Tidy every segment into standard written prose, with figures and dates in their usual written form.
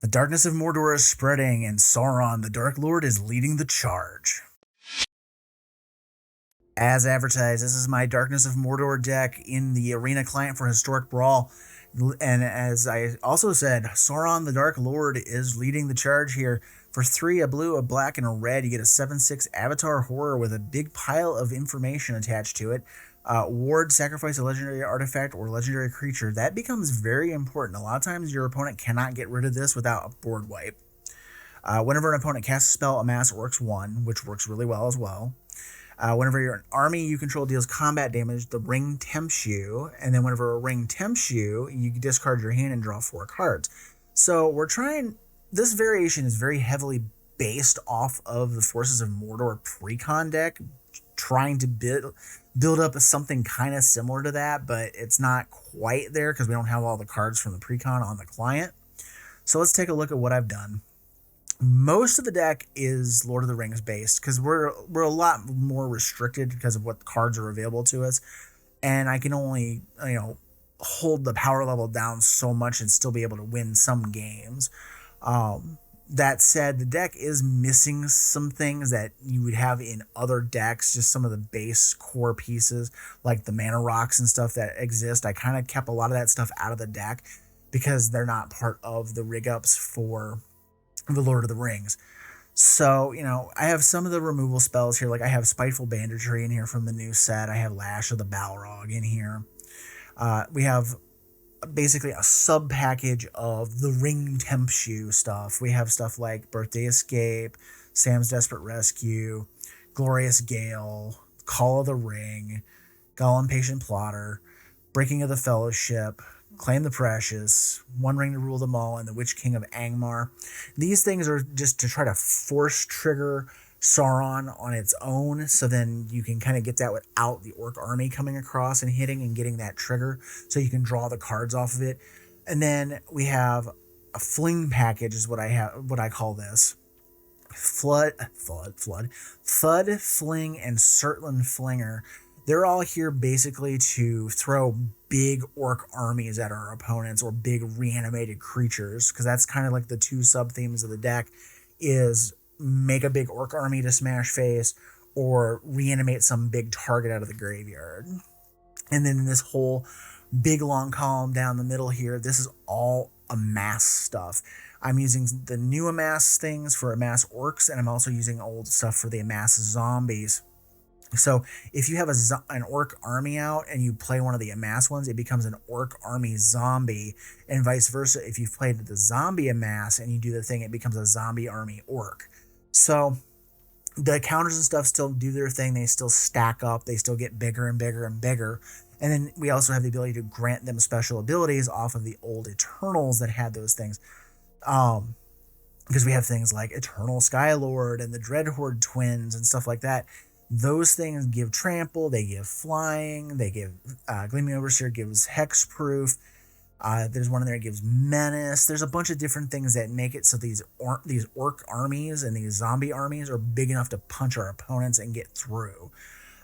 The darkness of Mordor is spreading, and Sauron, the Dark Lord, is leading the charge. As advertised, this is my Darkness of Mordor deck in the Arena client for Historic Brawl. And as I also said, Sauron, the Dark Lord, is leading the charge here. For 3, a blue, a black, and a red, you get a 7/6 Avatar Horror with a big pile of information attached to it. Ward, sacrifice a legendary artifact or legendary creature. That becomes very important. A lot of times your opponent cannot get rid of this without a board wipe. Whenever an opponent casts a spell, Amass Orcs 1, which works really well as well. Whenever you're an army you control deals combat damage, the ring tempts you, and then whenever a ring tempts you, you discard your hand and draw 4 cards. So we're trying, this variation is very heavily based off of the Forces of Mordor pre-con deck, trying to build up something kind of similar to that, but it's not quite there because we don't have all the cards from the pre-con on the client. So let's take a look at what I've done. Most of the deck is Lord of the Rings based because we're a lot more restricted because of what cards are available to us, and I can only hold the power level down so much and still be able to win some games. That said, the deck is missing some things that you would have in other decks, just some of the base core pieces like the mana rocks and stuff that exist. I kind of kept a lot of that stuff out of the deck because they're not part of the rig ups for the Lord of the Rings. So, I have some of the removal spells here. Like I have Spiteful Banditry in here from the new set. I have Lash of the Balrog in here. We have basically a sub package of the Ring Tempts You stuff. We have stuff like Birthday Escape, Sam's Desperate Rescue, Glorious Gale, Call of the Ring, Gollum Patient Plotter, Breaking of the Fellowship, Claim the Precious, One Ring to Rule Them All, and the Witch King of Angmar. These things are just to try to force trigger Sauron on its own, so then you can kind of get that without the Orc army coming across and hitting and getting that trigger, so you can draw the cards off of it. And then we have a fling package is what I call this. Thud, Fling, and Surtland Flinger. They're all here basically to throw big orc armies at our opponents or big reanimated creatures, because that's kind of like the 2 sub themes of the deck is make a big orc army to smash face or reanimate some big target out of the graveyard. And then this whole big long column down the middle here, this is all Amass stuff. I'm using the new Amass things for Amass orcs, and I'm also using old stuff for the Amass zombies. So if you have an orc army out and you play one of the Amass ones, it becomes an orc army zombie, and vice versa. If you've played the zombie Amass and you do the thing, it becomes a zombie army orc. So the counters and stuff still do their thing. They still stack up. They still get bigger and bigger and bigger. And then we also have the ability to grant them special abilities off of the old Eternals that had those things. Because we have things like Eternal Skylord and the Dreadhorde twins and stuff like that. Those things give trample, they give flying, they give Gleaming Overseer gives hexproof. There's one in there that gives menace. There's a bunch of different things that make it so these orc armies and these zombie armies are big enough to punch our opponents and get through.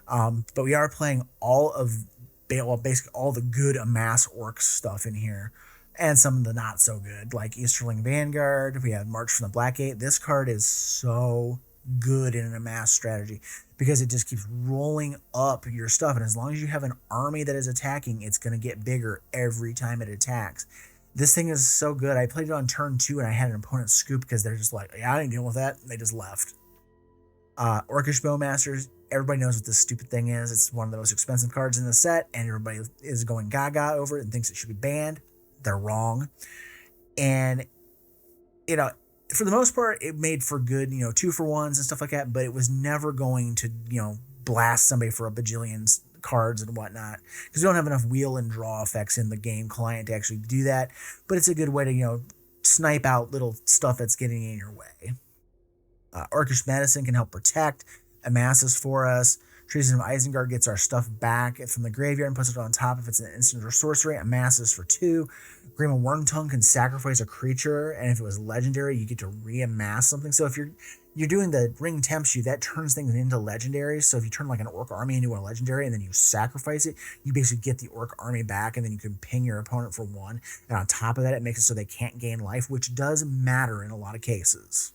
But we are playing basically all the good Amass orc stuff in here, and some of the not so good, like Easterling Vanguard. We have March from the Black Gate. This card is so good in an Amass strategy because it just keeps rolling up your stuff, and as long as you have an army that is attacking, it's going to get bigger every time it attacks. This thing is so good. I played it on turn 2 and I had an opponent scoop because they're just like, yeah, I didn't deal with that, and they just left. Orcish Bowmasters, everybody knows what this stupid thing is. It's one of the most expensive cards in the set, and everybody is going gaga over it and thinks it should be banned. They're wrong. And for the most part, it made for good, 2-for-1s and stuff like that, but it was never going to, blast somebody for a bajillion cards and whatnot, because we don't have enough wheel and draw effects in the game client to actually do that. But it's a good way to, snipe out little stuff that's getting in your way. Orcish Medicine can help protect. Amass is for us. Traces of Isengard gets our stuff back from the graveyard and puts it on top if it's an instant or sorcery. Amasses for 2. Grima Wormtongue can sacrifice a creature, and if it was legendary, you get to re-amass something. So if you're doing the Ring Tempts You, that turns things into legendaries. So if you turn like an Orc army into a legendary and then you sacrifice it, you basically get the Orc army back, and then you can ping your opponent for 1. And on top of that, it makes it so they can't gain life, which does matter in a lot of cases.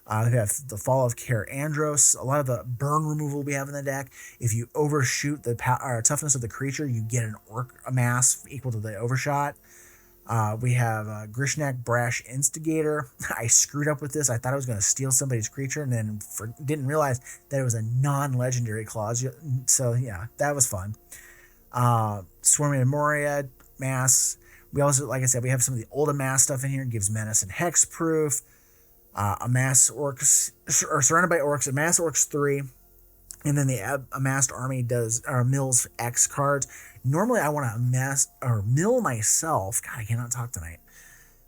We have the Fall of Kaer Andros, a lot of the burn removal we have in the deck. If you overshoot the toughness of the creature, you get an Orc amass equal to the overshot. We have Grishnak Brash Instigator. I screwed up with this. I thought I was going to steal somebody's creature and then didn't realize that it was a non-legendary clause. So yeah, that was fun. Swarming of Moria, Mass. We also, like I said, we have some of the old Amass stuff in here. It gives Menace and Hexproof. Amass Orcs, or Surrounded by Orcs, Amass Orcs 3. And then the amassed army mills X cards. Normally I want to mill myself. God, I cannot talk tonight.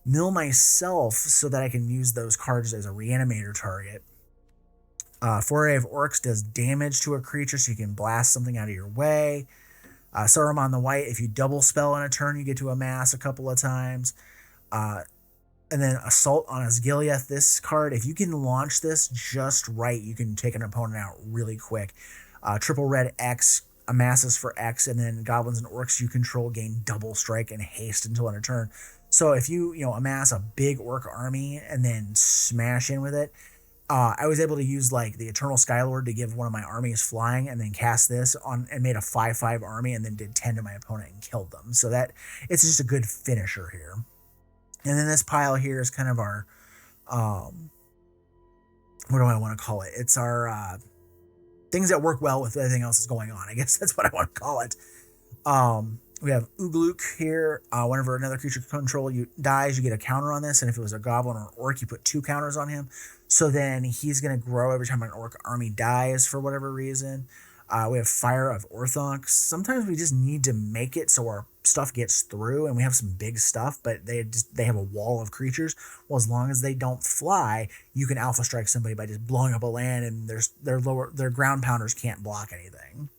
Mill myself so that I can use those cards as a reanimator target. Foray of Orcs does damage to a creature, so you can blast something out of your way. Saruman the White, if you double spell in a turn, you get to amass a couple of times. And then Assault on Asgiliath, this card, if you can launch this just right, you can take an opponent out really quick. Triple red X, amasses for X, and then Goblins and Orcs you control gain double strike and haste until end of turn. So if you amass a big Orc army and then smash in with it, I was able to use like the Eternal Skylord to give one of my armies flying and then cast this on and made a 5/5 army and then did 10 to my opponent and killed them. So that it's just a good finisher here. And then this pile here is kind of our, what do I want to call it? It's our things that work well with everything else that's going on. I guess that's what I want to call it. We have Ugluk here. Whenever another creature control dies, you get a counter on this. And if it was a Goblin or Orc, you put 2 counters on him. So then he's going to grow every time an Orc army dies for whatever reason. We have Fire of Orthanc. Sometimes we just need to make it so our stuff gets through, and we have some big stuff, but they have a wall of creatures. Well, as long as they don't fly, you can alpha strike somebody by just blowing up a land, and their ground pounders can't block anything.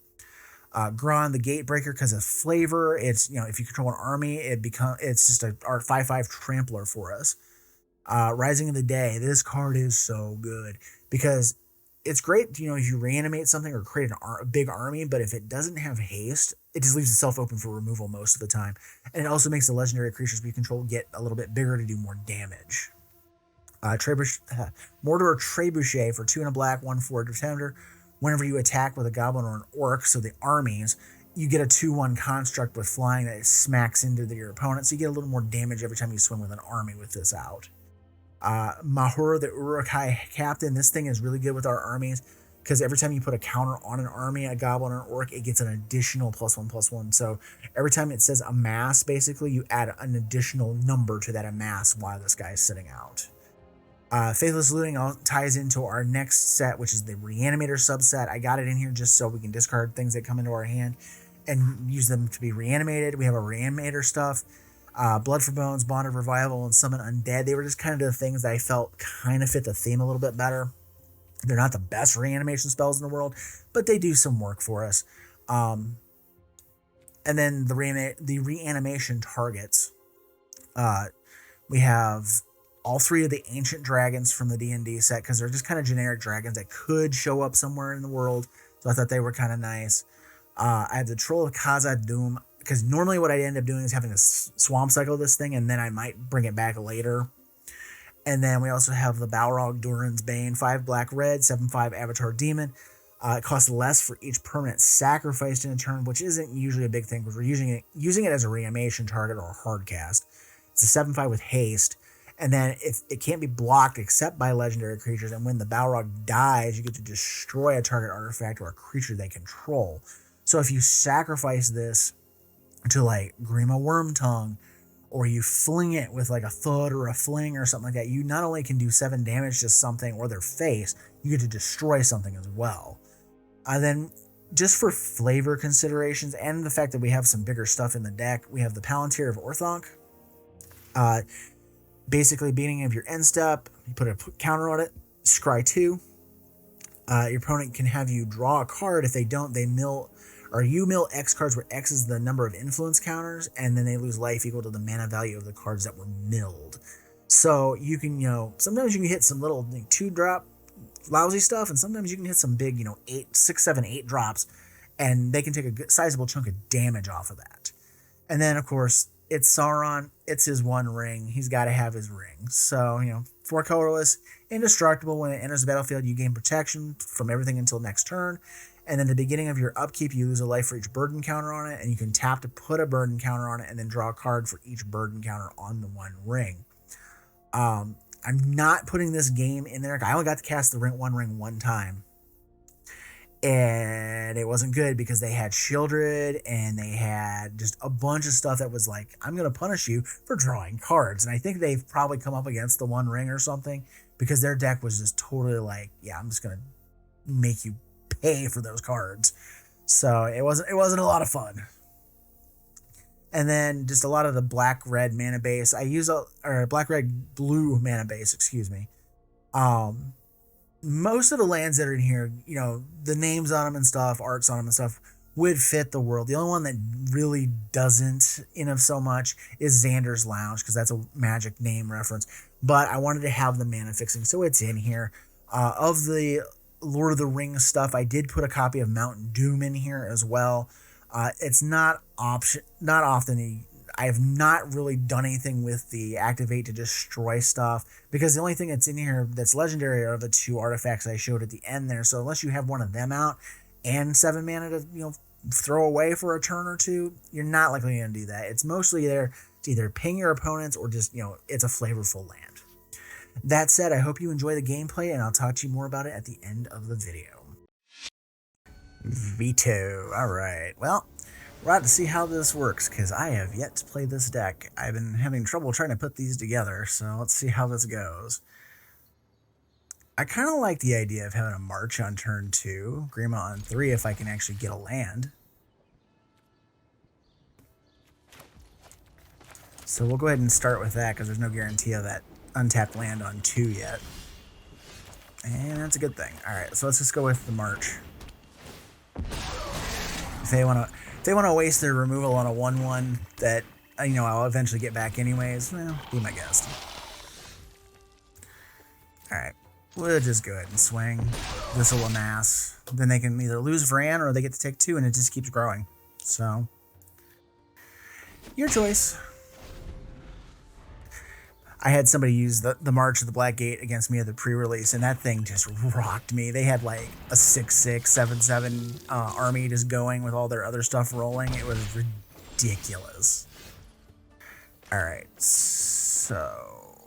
Gron the Gatebreaker, because of flavor, it's if you control an army, it's just our 5/5 trampler for us. Rising of the Day, this card is so good because it's great, if you reanimate something or create a big army, but if it doesn't have haste, it just leaves itself open for removal most of the time. And it also makes the legendary creatures we control get a little bit bigger to do more damage. Mordor Trebuchet for 2 and a black, 1/4 defender. Whenever you attack with a Goblin or an Orc, so the armies, you get a 2/1 construct with flying that smacks into your opponent, so you get a little more damage every time you swing with an army with this out. Mahur, the Uruk-hai captain, this thing is really good with our armies because every time you put a counter on an army, a Goblin or an Orc, it gets an additional +1/+1. So every time it says amass, basically you add an additional number to that amass while this guy is sitting out. Faithless Looting ties into our next set, which is the Reanimator subset. I got it in here just so we can discard things that come into our hand and use them to be reanimated. We have a Reanimator stuff. Blood for Bones, Bond of Revival, and Summon Undead. They were just kind of the things that I felt kind of fit the theme a little bit better. They're not the best reanimation spells in the world, but they do some work for us. And then the reanimation targets. We have all 3 of the Ancient Dragons from the D&D set because they're just kind of generic dragons that could show up somewhere in the world. So I thought they were kind of nice. I have the Troll of Khazad-dûm. Because normally what I end up doing is having to swamp cycle this thing, and then I might bring it back later. And then we also have the Balrog Durin's Bane, 5 black red, 7/5 Avatar Demon. It costs less for each permanent sacrificed in a turn, which isn't usually a big thing because we're using it as a reanimation target or a hard cast. It's a 7/5 with haste, and then it can't be blocked except by legendary creatures. And when the Balrog dies, you get to destroy a target artifact or a creature they control. So if you sacrifice this to like Grima Wormtongue, or you fling it with like a thud or a fling or something like that, you not only can do 7 damage to something or their face, you get to destroy something as well. Then just for flavor considerations and the fact that we have some bigger stuff in the deck, we have the Palantir of Orthanc. Basically, beginning of your end step, you put a counter on it, scry 2. Your opponent can have you draw a card. If they don't, they mill, or you mill X cards, where X is the number of influence counters, and then they lose life equal to the mana value of the cards that were milled. So you can, sometimes you can hit some little 2-drop lousy stuff, and sometimes you can hit some big, 8, 6, 7, 8 drops, and they can take a good, sizable chunk of damage off of that. And then, of course, it's Sauron. It's his one ring. He's got to have his ring. So, 4 colorless, indestructible. When it enters the battlefield, you gain protection from everything until next turn. And then at the beginning of your upkeep, you lose a life for each burden counter on it, and you can tap to put a burden counter on it, and then draw a card for each burden counter on the one ring. I'm not putting this game in there. I only got to cast the one ring one time. And it wasn't good because they had Shieldred and they had just a bunch of stuff that was like, I'm going to punish you for drawing cards. And I think they've probably come up against the one ring or something because their deck was just totally like, yeah, I'm just going to make you pay for those cards. So it wasn't a lot of fun. And then just a lot of the black-red mana base. I use black-red-blue mana base, excuse me. Most of the lands that are in here, the names on them and stuff, arts on them and stuff, would fit the world. The only one that really doesn't, so much is Xander's Lounge, because that's a Magic name reference. But I wanted to have the mana fixing, so it's in here. Of the Lord of the Rings stuff, I did put a copy of Mount Doom in here as well. It's not often. I have not really done anything with the activate to destroy stuff, because the only thing that's in here that's legendary are the 2 artifacts I showed at the end there. So unless you have one of them out and 7 mana to throw away for a turn or 2, you're not likely going to do that. It's mostly there to either ping your opponents or just it's a flavorful land. That said, I hope you enjoy the gameplay, and I'll talk to you more about it at the end of the video. Vito. All right. Well, we're out to see how this works, because I have yet to play this deck. I've been having trouble trying to put these together, so let's see how this goes. I kind of like the idea of having a March on turn 2, Grima on 3 if I can actually get a land. So we'll go ahead and start with that, because there's no guarantee of that untapped land on 2 yet. And that's a good thing. Alright, so let's just go with the March. If they want to waste their removal on a 1/1 that I'll eventually get back anyways, well, be my guest. Alright, we'll just go ahead and swing. This will amass. Then they can either lose Varan or they get to take 2, and it just keeps growing. So, your choice. I had somebody use the March of the Black Gate against me at the pre-release, and that thing just rocked me. They had like a 6/6, 7/7 army just going with all their other stuff rolling. It was ridiculous. All right, so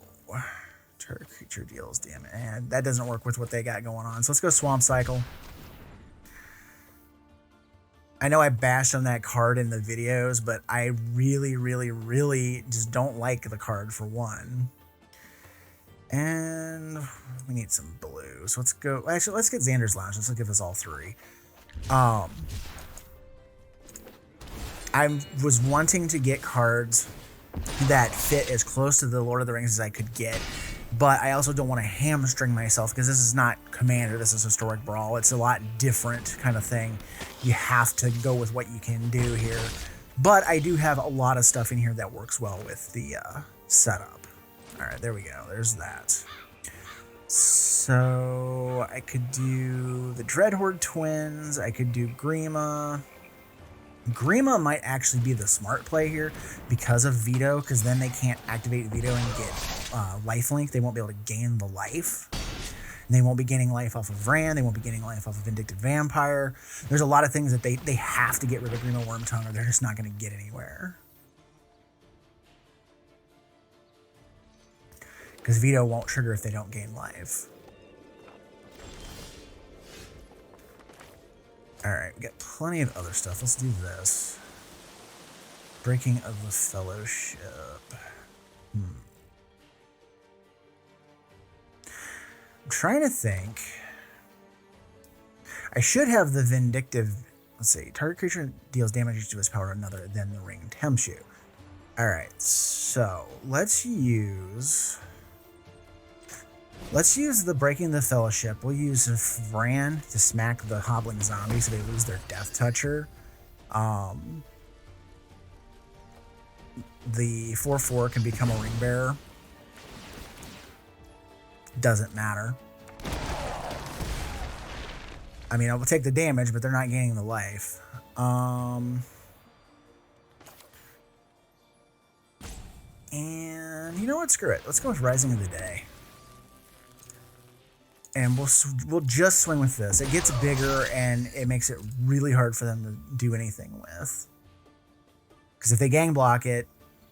target creature deals damage, and that doesn't work with what they got going on. So let's go Swamp Cycle. I know I bashed on that card in the videos, but I really, really, really just don't like the card for one. And we need some blue. So let's go. Actually, let's get Xander's Lounge. Let's give us all 3. I was wanting to get cards that fit as close to the Lord of the Rings as I could get. But I also don't want to hamstring myself, because this is not Commander, this is Historic Brawl. It's a lot different kind of thing. You have to go with what you can do here. But I do have a lot of stuff in here that works well with the setup. All right, there we go. There's that. So I could do the Dreadhorde Twins. I could do Grima. Grima might actually be the smart play here because of Vito, because then they can't activate Vito and get lifelink. They won't be able to gain the life. And they won't be gaining life off of Vran. They won't be gaining life off of Vindictive Vampire. There's a lot of things that they have to get rid of Grima Wormtongue, or they're just not going to get anywhere. Because Vito won't trigger if they don't gain life. Alright, we got plenty of other stuff. Let's do this. Breaking of the Fellowship. I'm trying to think. I should have the Vindictive. Let's see. Target creature deals damage to its power another than the ring tempts you. Alright, so let's use Let's use the Breaking the Fellowship. We'll use Fran to smack the Hobbling Zombie so they lose their Death Toucher. The 4/4 can become a Ring Bearer. Doesn't matter. I mean, I will take the damage, but they're not gaining the life. And you know what? Screw it. Let's go with Rising of the Day. And we'll just swing with this. It gets bigger, and it makes it really hard for them to do anything with. Because if they gang block it,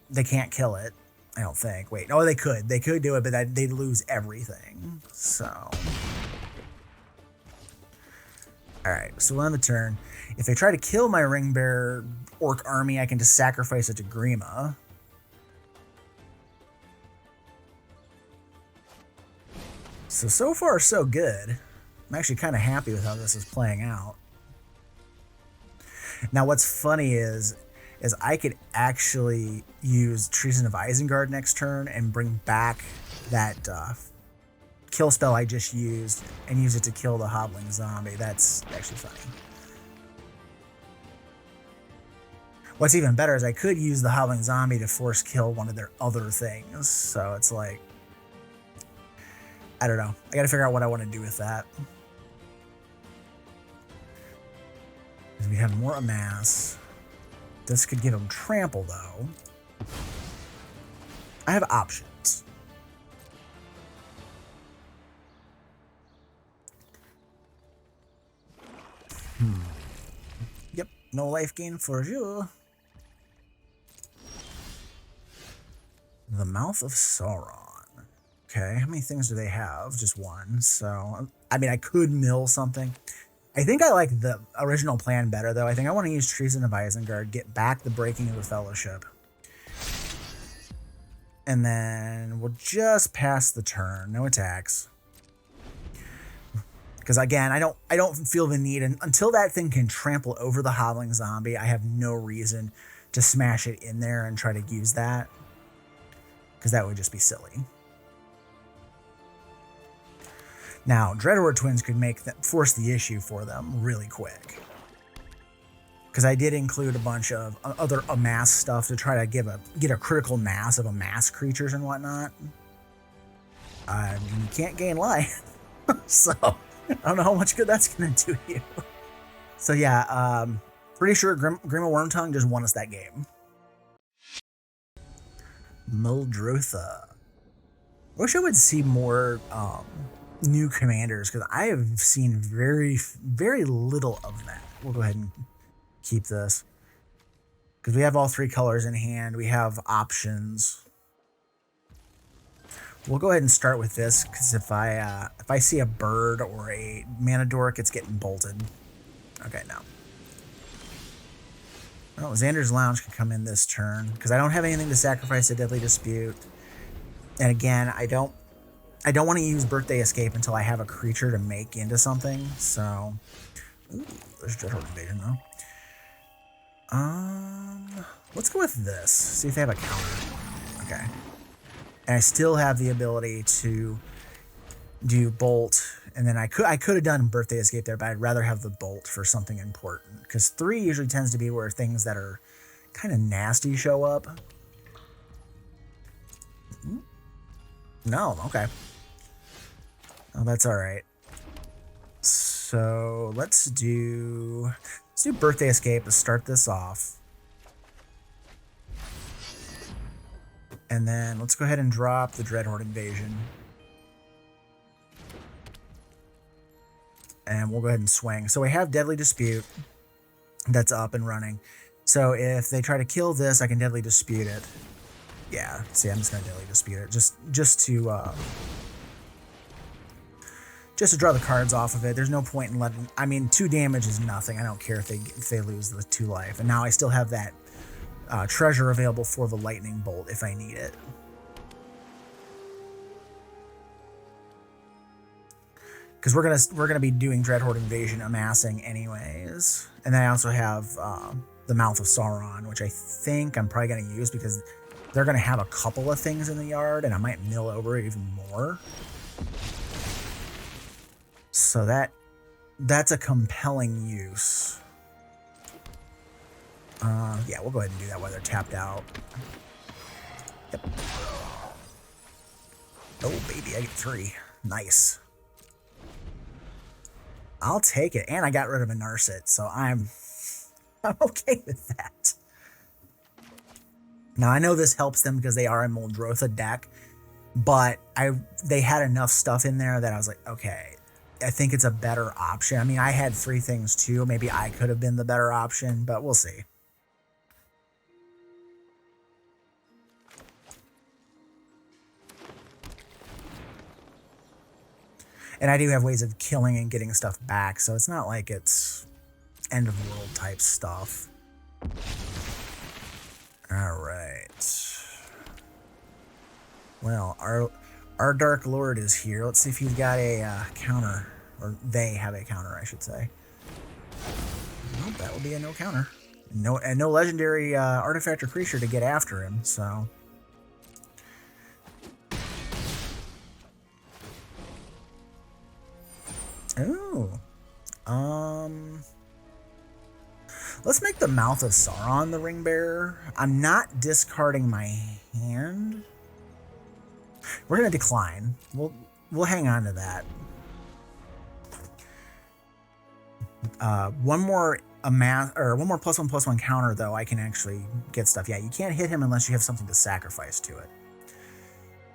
they can't kill it. I don't think. Wait, no, they could. They could do it, but they'd lose everything. So, all right. So we'll have a turn. If they try to kill my Ring Bearer Orc army, I can just sacrifice it to Grima. So far, so good. I'm actually kind of happy with how this is playing out. Now, what's funny is I could actually use Treason of Isengard next turn and bring back that kill spell I just used and use it to kill the Hobbling Zombie. That's actually funny. What's even better is I could use the Hobbling Zombie to force kill one of their other things. So it's like, I don't know. I got to figure out what I want to do with that. Because we have more Amass. This could give them trample, though. I have options. Yep, no life gain for you. The Mouth of Sauron. Okay, how many things do they have? Just one. So, I mean, I could mill something. I think I like the original plan better, though. I think I want to use Treason of Isengard, get back the Breaking of the Fellowship. And then we'll just pass the turn. No attacks. Because, again, I don't feel the need. And until that thing can trample over the Hobbling Zombie, I have no reason to smash it in there and try to use that. Because that would just be silly. Now, Dreadhorde Twins could force the issue for them really quick. Because I did include a bunch of other Amass stuff to try to get a critical mass of Amass creatures and whatnot. You can't gain life. So, I don't know how much good that's going to do you. So yeah, pretty sure Grima Wormtongue just won us that game. Muldrotha. Wish I would see more new commanders, because I have seen very, very little of that. We'll go ahead and keep this. Because we have all three colors in hand. We have options. We'll go ahead and start with this, because if I see a bird or a mana dork, it's getting bolted. Okay, no. Well, Xander's Lounge can come in this turn, because I don't have anything to sacrifice a Deadly Dispute. And again, I don't want to use Birthday Escape until I have a creature to make into something. So, ooh, there's Dreadhorde Invasion though. Let's go with this. See if they have a counter. Okay. And I still have the ability to do Bolt, and then I could have done Birthday Escape there, but I'd rather have the Bolt for something important, because 3 usually tends to be where things that are kind of nasty show up. No, okay. Oh, that's all right. So let's do Birthday Escape to start this off. And then let's go ahead and drop the Dreadhorde Invasion. And we'll go ahead and swing. So we have Deadly Dispute that's up and running. So if they try to kill this, I can Deadly Dispute it. Yeah, see, I'm just going to Deadly Dispute it. Just to draw the cards off of it. There's no point in letting... I mean, 2 damage is nothing. I don't care if they lose the 2 life. And now I still have that treasure available for the Lightning Bolt if I need it. Because we're gonna be doing Dreadhorde Invasion amassing anyways. And then I also have the Mouth of Sauron, which I think I'm probably gonna use because they're gonna have a couple of things in the yard, and I might mill over it even more. So that's a compelling use. Yeah, we'll go ahead and do that while they're tapped out. Yep. Oh, baby, I get 3. Nice. I'll take it. And I got rid of a Narset, so I'm okay with that. Now, I know this helps them because they are a Muldrotha deck, but they had enough stuff in there that I was like, okay, I think it's a better option. I mean, I had 3 things too. Maybe I could have been the better option, but we'll see. And I do have ways of killing and getting stuff back, so it's not like it's end of world type stuff. All right. Well, our Dark Lord is here. Let's see if he's got a counter, or they have a counter, I should say. Nope, that will be a no counter. No legendary artifact or creature to get after him. So. Ooh. Let's make the Mouth of Sauron the ring bearer. I'm not discarding my hand. We're gonna decline. We'll hang on to that. One more amass, or one more +1/+1 counter though. I can actually get stuff. Yeah, you can't hit him unless you have something to sacrifice to it.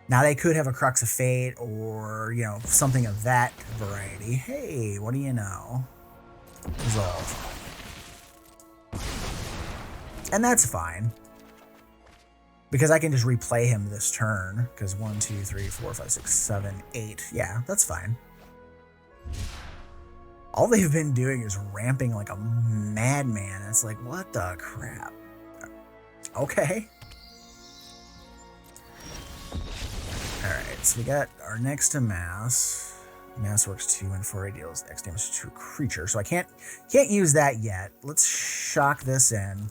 Now they could have a Crux of Fate or, you know, something of that variety. Hey, what do you know? Resolve. And that's fine. Because I can just replay him this turn. Because 1, 2, 3, 4, 5, 6, 7, 8. Yeah, that's fine. All they've been doing is ramping like a madman. It's like, what the crap? Okay. Alright, so we got our next Amass. Amass works 2 and 4 deals X damage to a creature. So I can't use that yet. Let's shock this in.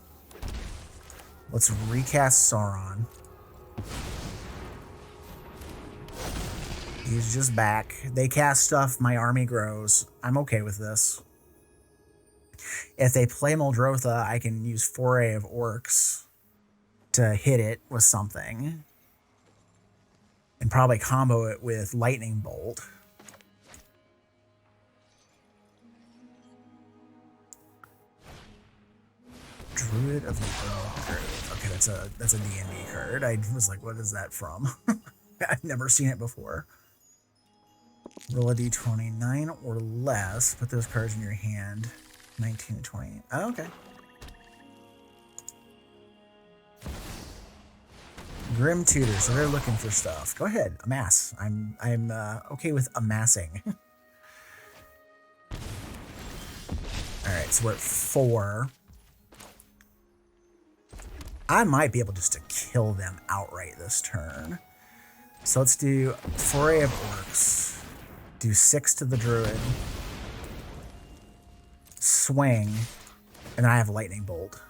Let's recast Sauron. He's just back. They cast stuff, my army grows. I'm okay with this. If they play Muldrotha, I can use Foray of Orcs to hit it with something. And probably combo it with Lightning Bolt. Druid of the Grove. Okay, that's a D&D card. I was like, what is that from? I've never seen it before. Roll a d20, 9 or less. Put those cards in your hand. 19 to 20. Oh, okay. Grim Tutor, so they're looking for stuff. Go ahead, amass. I'm okay with amassing. Alright, so we're at 4. I might be able just to kill them outright this turn. So let's do Foray of Orcs. Do 6 to the Druid. Swing. And then I have Lightning Bolt.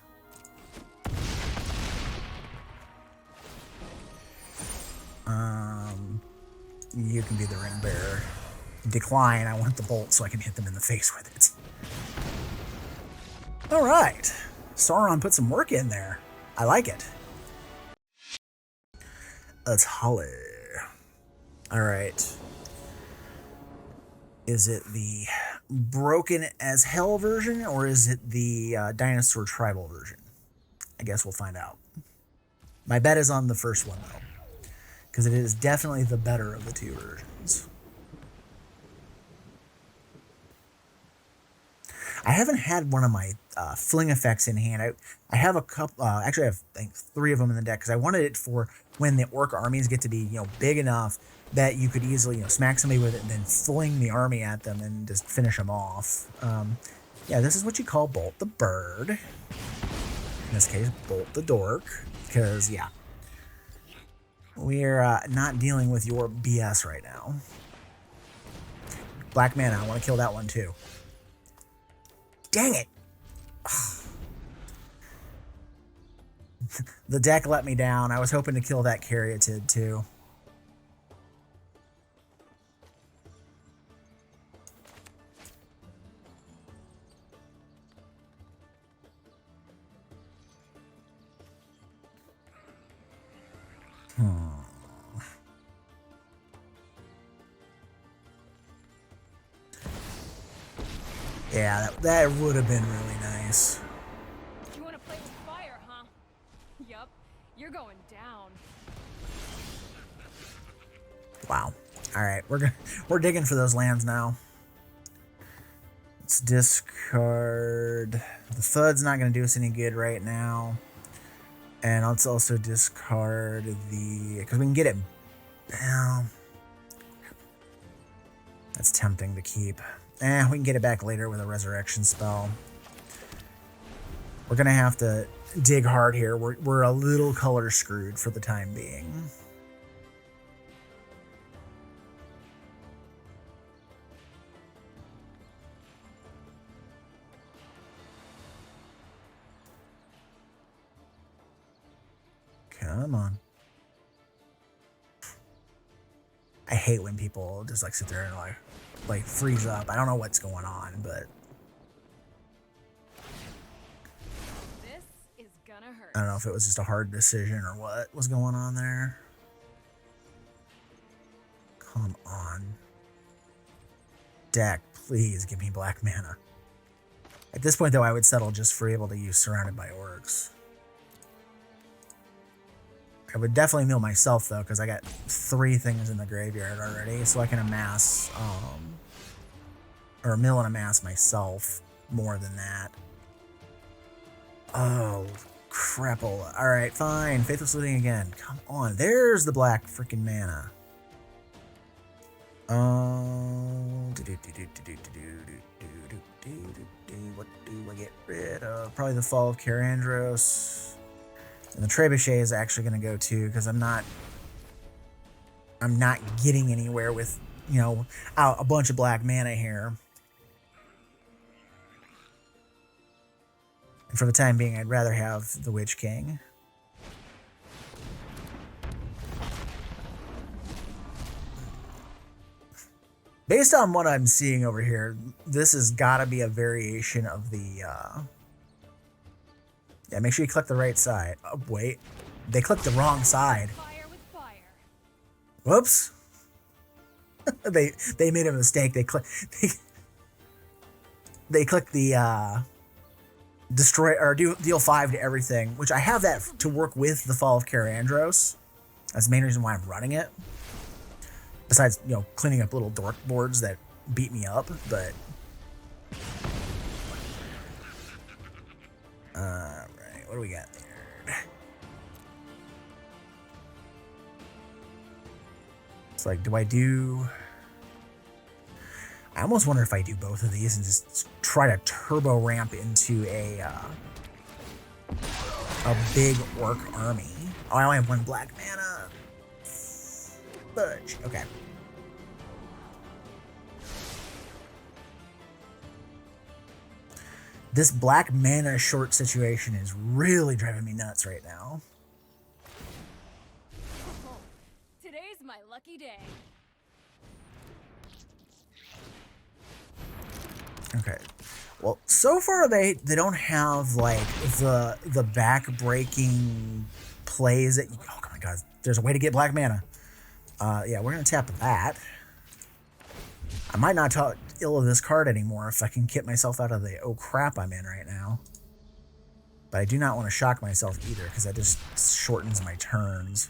You can be the ring bearer. Decline, I want the bolt so I can hit them in the face with it. Alright. Sauron put some work in there. I like it. Etali. Alright. Is it the broken as hell version or is it the dinosaur tribal version? I guess we'll find out. My bet is on the first one though, because it is definitely the better of the 2 versions. I haven't had one of my fling effects in hand. I have a couple. Actually, I have I think 3 of them in the deck because I wanted it for when the orc armies get to be big enough that you could easily smack somebody with it and then fling the army at them and just finish them off. Yeah, this is what you call Bolt the Bird. In this case, Bolt the Dork, because yeah, we're not dealing with your BS right now. Black mana, I want to kill that one too. Dang it! The deck let me down. I was hoping to kill that Caryatid too. Yeah, that would have been really nice. You want to play with fire, huh? Yup, you're going down. Wow. All right, we're digging for those lands now. Let's discard. The Thud's not going to do us any good right now. And let's also discard the, because we can get it. Well, that's tempting to keep. We can get it back later with a resurrection spell. We're gonna have to dig hard here. We're a little color screwed for the time being. Come on. I hate when people just like sit there and like freeze up. I don't know what's going on, but This is gonna hurt. I don't know if it was just a hard decision or what was going on there. Come on. Deck, please give me black mana. At this point, though, I would settle just for able to use Surrounded by Orcs. I would definitely mill myself, though, because I got 3 things in the graveyard already, so I can amass, or mill and amass myself more than that. Oh, crapple. Alright, fine. Faithless Looting again. Come on. There's the black freaking mana. What do I get rid of? Probably the Fall of Karandros. And the Trebuchet is actually going to go too, because I'm not getting anywhere with, you know, a bunch of black mana here. And for the time being, I'd rather have the Witch King. Based on what I'm seeing over here, this has got to be a variation of the... Yeah, make sure you click the right side. Oh, wait. They clicked the wrong side. Fire with fire. Whoops. they made a mistake. They clicked the destroy or deal 5 to everything, which I have that to work with the Fall of Karandros. That's the main reason why I'm running it. Besides, you know, cleaning up little dork boards that beat me up, but alright, what do we got there? It's like, do I do... I almost wonder if I do both of these and just try to turbo ramp into a big orc army. Oh, I only have 1 black mana. Fudge. Okay. This black mana short situation is really driving me nuts right now. Oh, today's my lucky day. Okay. Well, so far they don't have like the back-breaking plays that you, oh my god, there's a way to get black mana. Yeah, we're gonna tap that. I might not talk ill of this card anymore if I can get myself out of the oh crap I'm in right now. But I do not want to shock myself either, because that just shortens my turns.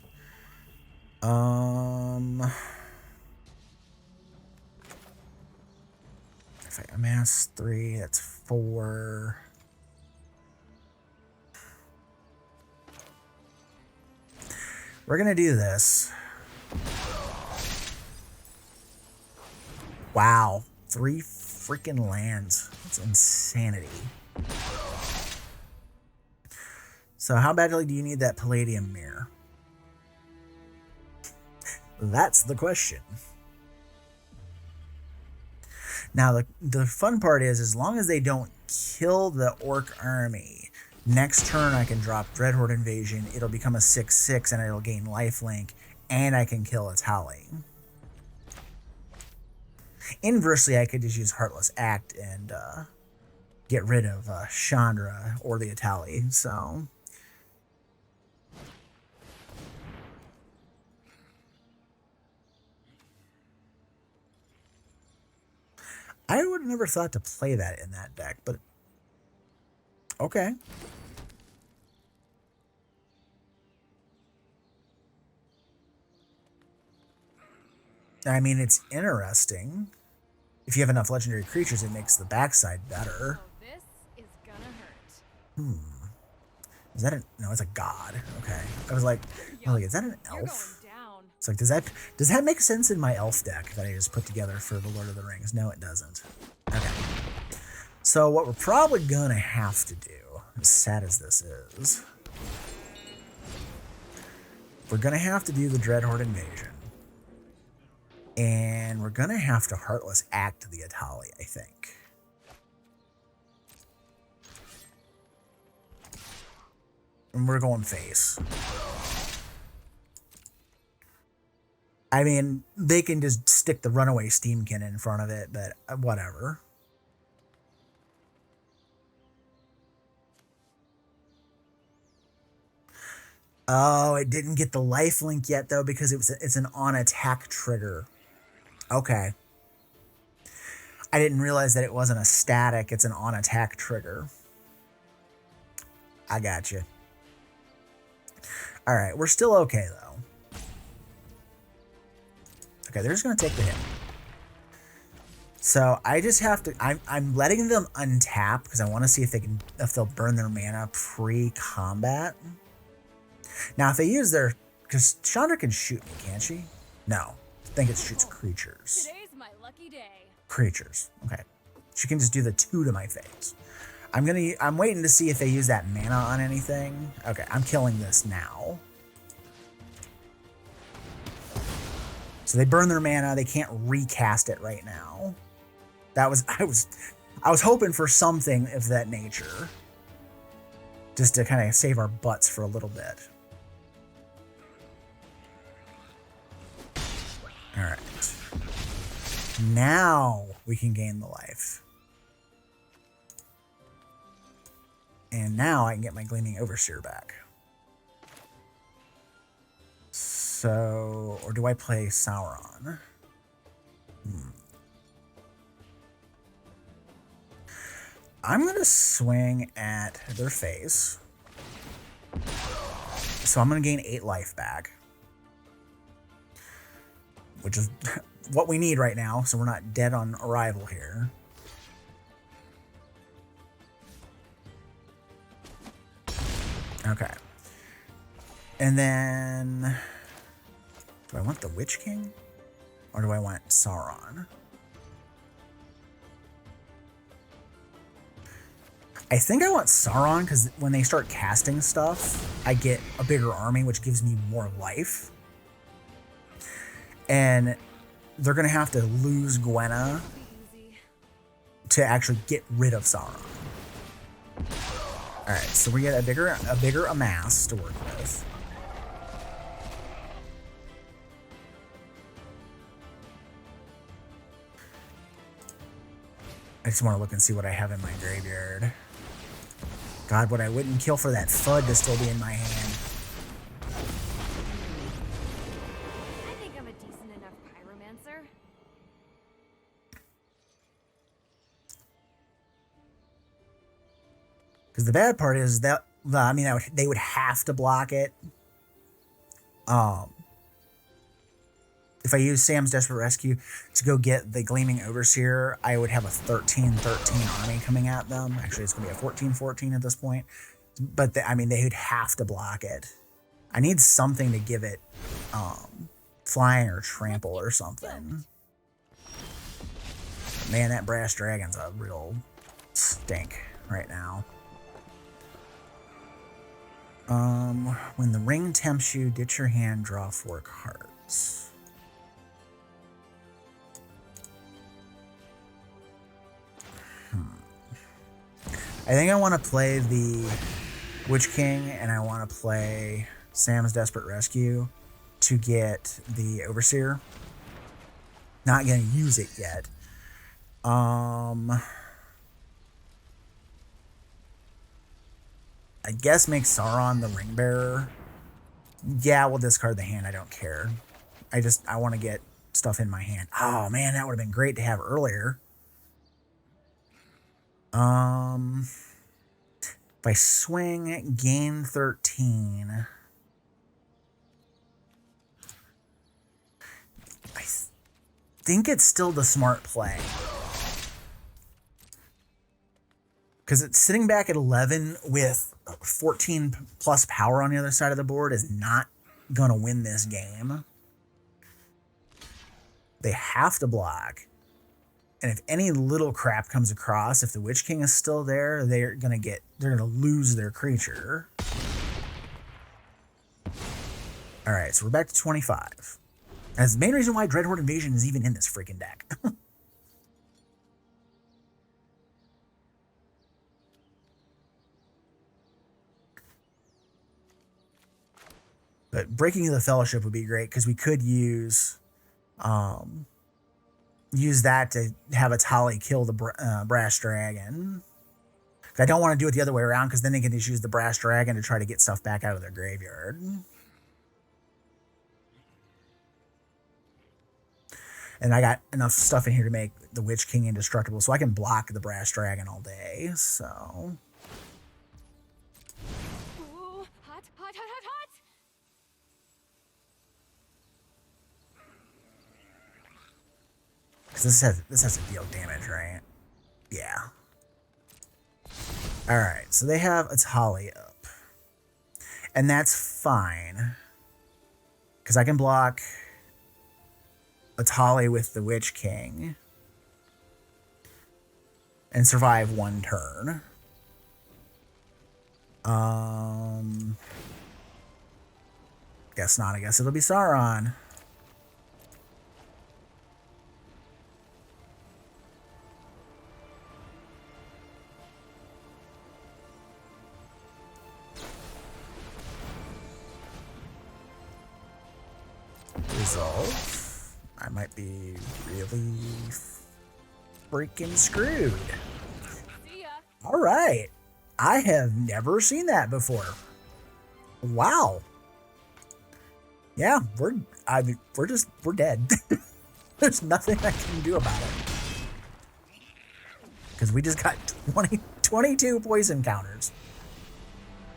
If I amass 3, that's 4. We're gonna do this. Wow, 3 freaking lands. That's insanity. So how badly do you need that Palladium Mirror? That's the question. Now, the fun part is, as long as they don't kill the orc army, next turn I can drop Dreadhorde Invasion, it'll become a 6/6 and it'll gain lifelink, and I can kill Etali. Inversely, I could just use Heartless Act and get rid of Chandra or the Etali, so... I would have never thought to play that in that deck, but okay. I mean, it's interesting. If you have enough legendary creatures, it makes the backside better. Oh, this is gonna hurt. Is that a... No, it's a god. Okay. I was like, is that an You're elf? going down. It's like, does that make sense in my elf deck that I just put together for the Lord of the Rings? No, it doesn't. Okay. So what we're probably gonna have to do, as sad as this is, we're gonna have to do the Dreadhorde Invasion. And we're gonna have to Heartless Act the Etali, I think. And we're going face. I mean, they can just stick the Runaway Steamkin in front of it, but whatever. Oh, it didn't get the lifelink yet, though, because it's an on-attack trigger. Okay. I didn't realize that it wasn't a static, it's an on-attack trigger. I got you. All right, we're still okay, though. Okay, they're just going to take the hit. So I just have to... I'm letting them untap because I want to see if they'll burn their mana pre-combat. Now, if they use their... Because Chandra can shoot me, can't she? No. I think it shoots creatures. Today's my lucky day. Creatures. Okay. She can just do the 2 to my face. I'm waiting to see if they use that mana on anything. Okay, I'm killing this now. So they burn their mana. They can't recast it right now. I was hoping for something of that nature. Just to kind of save our butts for a little bit. All right. Now we can gain the life. And now I can get my Gleaming Overseer back. So, or do I play Sauron? I'm going to swing at their face. So I'm going to gain 8 life back. Which is what we need right now, so we're not dead on arrival here. Okay. And then... Do I want the Witch King? Or do I want Sauron? I think I want Sauron, because when they start casting stuff, I get a bigger army, which gives me more life. And they're going to have to lose Gwenna to actually get rid of Sauron. Alright, so we get a bigger Amass to work with. I just want to look and see what I have in my graveyard. God, what I wouldn't kill for that FUD to still be in my hand. I think I'm a decent enough pyromancer. Because the bad part is that, I mean, they would have to block it. If I use Sam's Desperate Rescue to go get the Gleaming Overseer, I would have a 13-13 army coming at them. Actually, it's going to be a 14-14 at this point. But, I mean, they would have to block it. I need something to give it flying or trample or something. Man, that Brass Dragon's a real stink right now. When the ring tempts you, ditch your hand, draw 4 cards. I think I want to play the Witch King, and I want to play Sam's Desperate Rescue to get the Overseer. Not going to use it yet. I guess make Sauron the Ring Bearer. Yeah, we'll discard the hand. I don't care. I want to get stuff in my hand. Oh, man, that would have been great to have earlier. If I swing, gain 13. I think it's still the smart play. Because it's sitting back at 11 with 14 plus power on the other side of the board is not going to win this game. They have to block. And if any little crap comes across, if the Witch King is still there, they're going to lose their creature. All right, so we're back to 25. That's the main reason why Dreadhorde Invasion is even in this freaking deck. But Breaking of the Fellowship would be great because we could use that to have Etali kill the Brass Dragon. I don't want to do it the other way around because then they can just use the Brass Dragon to try to get stuff back out of their graveyard. And I got enough stuff in here to make the Witch King indestructible, so I can block the Brass Dragon all day, so... Ooh, hot, hot, hot, hot, hot! Because this has to deal damage, right? Yeah. Alright, so they have Etali up. And that's fine. Because I can block Etali with the Witch King. And survive one turn. Guess not. I guess it'll be Sauron. Resolve. I might be really freaking screwed. See ya. All right. I have never seen that before. Wow. Yeah, we're dead. There's nothing I can do about it. Because we just got 22 poison counters.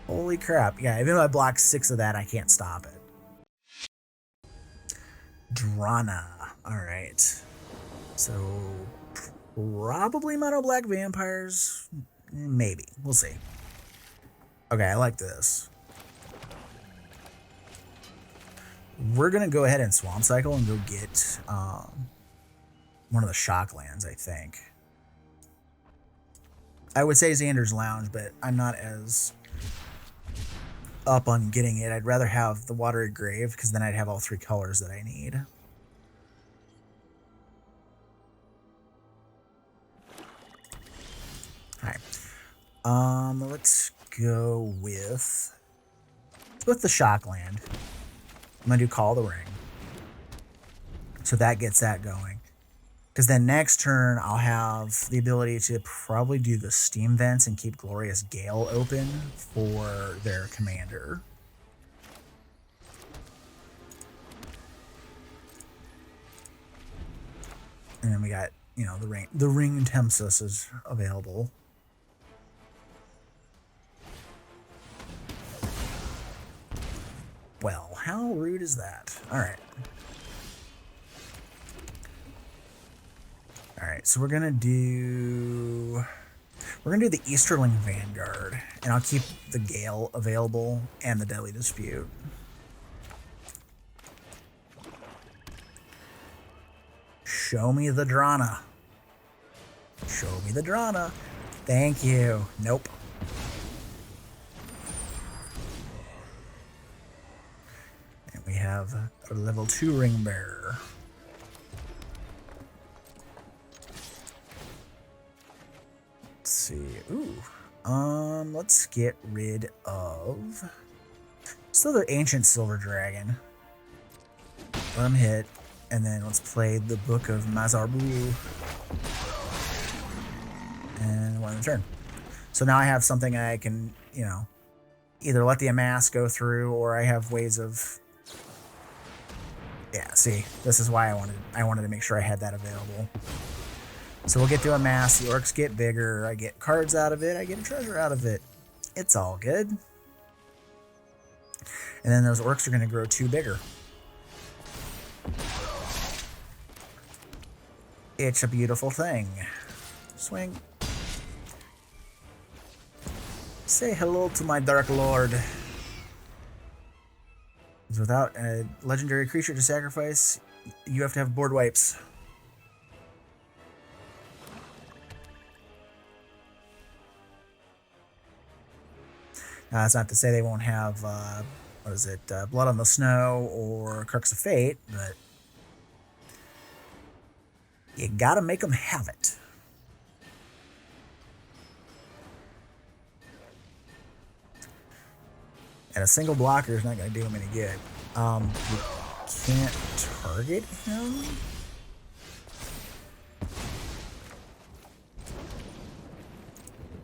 Holy crap. Yeah, even though I block 6 of that, I can't stop it. Drana. Alright. So, probably Mono Black Vampires. Maybe. We'll see. Okay, I like this. We're going to go ahead and Swamp Cycle and go get one of the shock lands, I think. I would say Xander's Lounge, but I'm not as up on getting it. I'd rather have the Watery Grave, because then I'd have all 3 colors that I need. Alright. Let's go with the shock land. I'm going to do Call the Ring. So that gets that going. Because then next turn, I'll have the ability to probably do the Steam Vents and keep Glorious Gale open for their commander. And then we got, the Ring Tempsus is available. Well, how rude is that? Alright. Alright, so we're gonna do the Easterling Vanguard, and I'll keep the Gale available and the Deadly Dispute. Show me the Drana. Show me the Drana. Thank you. Nope. And we have a level 2 Ring Bearer. Let's see. Ooh. Let's get rid of still the Ancient Silver Dragon. Let him hit. And then let's play the Book of Mazarbul. And one turn. So now I have something I can, either let the Amass go through, or I have ways of... Yeah, see, this is why I wanted to make sure I had that available. So we'll get to Amass, the orcs get bigger, I get cards out of it, I get a treasure out of it. It's all good. And then those orcs are going to grow 2 bigger. It's a beautiful thing. Swing. Say hello to my Dark Lord. Without a legendary creature to sacrifice, you have to have board wipes. That's not to say they won't have, what is it, Blood on the Snow or Crux of Fate, but you gotta make them have it. And a single blocker is not going to do him any good. You can't target him?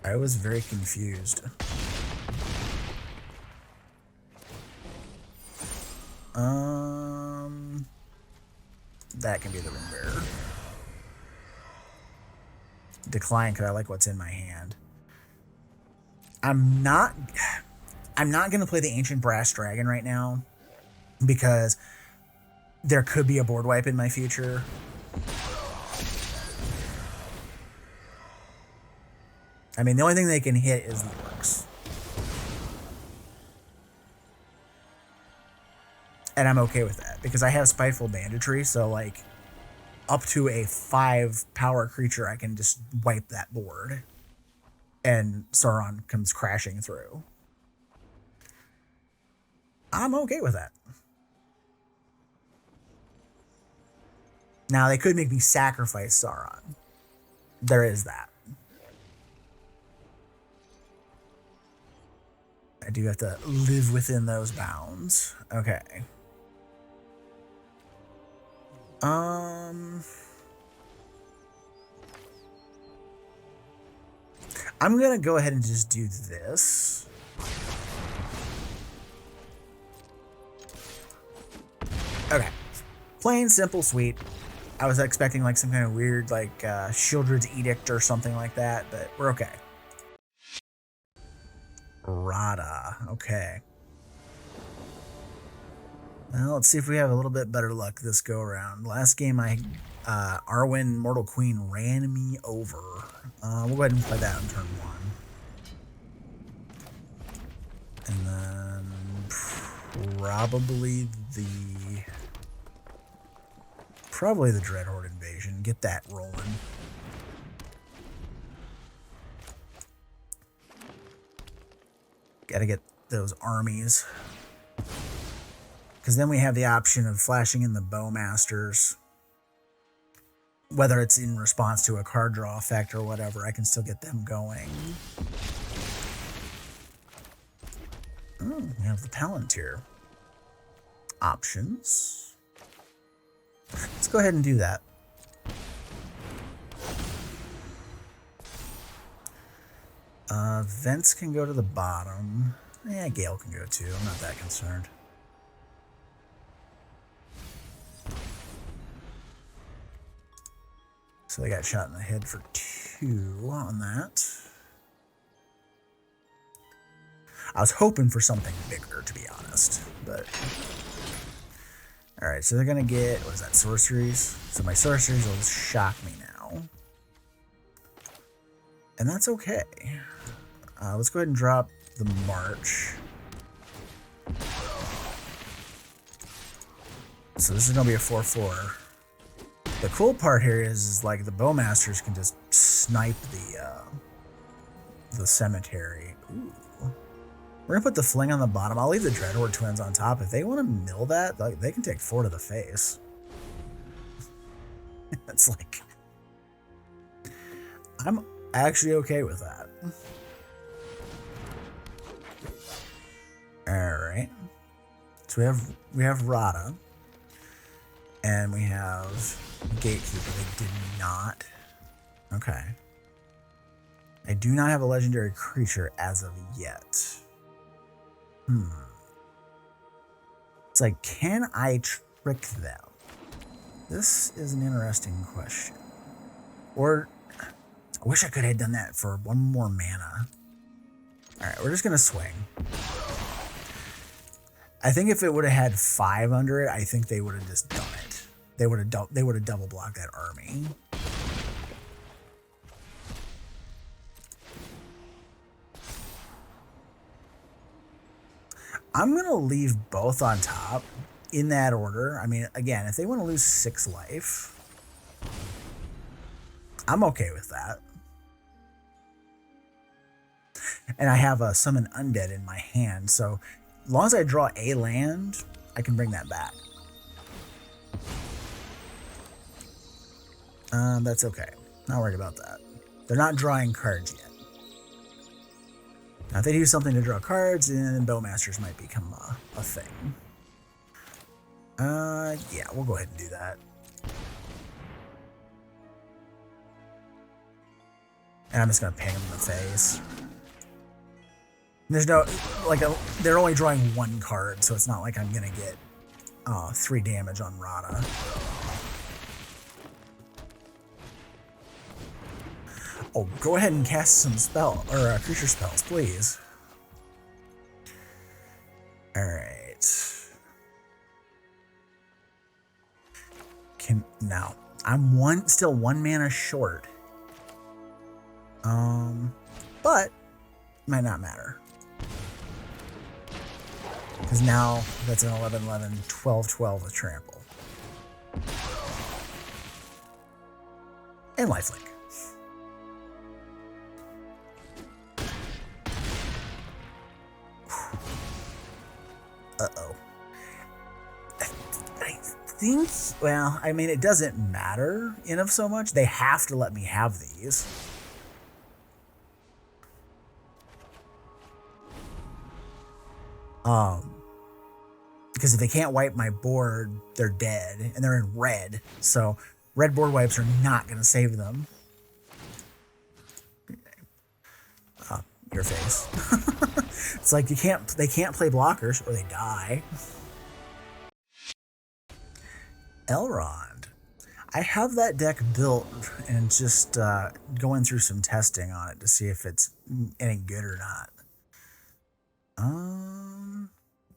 I was very confused. That can be the ring bearer. Decline because I like what's in my hand. I'm not going to play the Ancient Brass Dragon right now because there could be a board wipe in my future. I mean, the only thing they can hit is the orcs. And I'm okay with that because I have Spiteful Banditry, so like up to a 5 power creature, I can just wipe that board and Sauron comes crashing through. I'm okay with that. Now, they could make me sacrifice Sauron. There is that. I do have to live within those bounds. Okay. I'm gonna go ahead and just do this. Okay. Plain, simple, sweet. I was expecting like some kind of weird like Shieldred's Edict or something like that, but we're okay. Radha. Okay. Well, let's see if we have a little bit better luck this go around. Last game, Arwen Mortal Queen ran me over. We'll go ahead and play that on turn 1. And then probably the Dreadhorde Invasion. Get that rolling. Gotta get those armies. Because then we have the option of flashing in the Bowmasters. Whether it's in response to a card draw effect or whatever, I can still get them going. Oh, we have the Palantir. Options. Let's go ahead and do that. Vents can go to the bottom. Yeah, Gale can go too. I'm not that concerned. So they got shot in the head for 2 on that. I was hoping for something bigger, to be honest, but... Alright, so they're gonna get, what is that, sorceries? So my sorceries will shock me now. And that's okay. Let's go ahead and drop the March. So this is gonna be a 4/4. The cool part here is like the Bowmasters can just snipe the cemetery. Ooh. We're gonna put the Fling on the bottom. I'll leave the Dreadhorde Twins on top. If they want to mill that, like, they can take 4 to the face. It's like, I'm actually okay with that. All right. So we have Radha, and we have Gatekeeper. They did not. Okay. I do not have a legendary creature as of yet. It's like, can I trick them? This is an interesting question. Or I wish I could have done that for one more mana. Alright, we're just gonna swing. I think if it would have had 5 under it, I think they would have just done it. They would have double blocked that army. I'm gonna leave both on top in that order. I mean, again, if they want to lose 6 life, I'm okay with that. And I have a summon undead in my hand, so as long as I draw a land, I can bring that back. That's okay. Not worried about that. They're not drawing cards yet. Now, if they do something to draw cards, then Bowmasters might become a thing. Yeah, we'll go ahead and do that. And I'm just gonna ping them in the face. There's no, like, they're only drawing 1 card, so it's not like I'm gonna get 3 damage on Radha. Oh, go ahead and cast some spell or creature spells, please. All right. Now I'm still 1 mana short. But might not matter. Because now that's an 11-11, 12-12 with trample. And lifelink. Uh-oh. I think, well, I mean, it doesn't matter enough so much. They have to let me have these. Because if they can't wipe my board, they're dead, and they're in red. So red board wipes are not going to save them. Your face. It's like they can't play blockers or they die. Elrond. I have that deck built and just going through some testing on it to see if it's any good or not.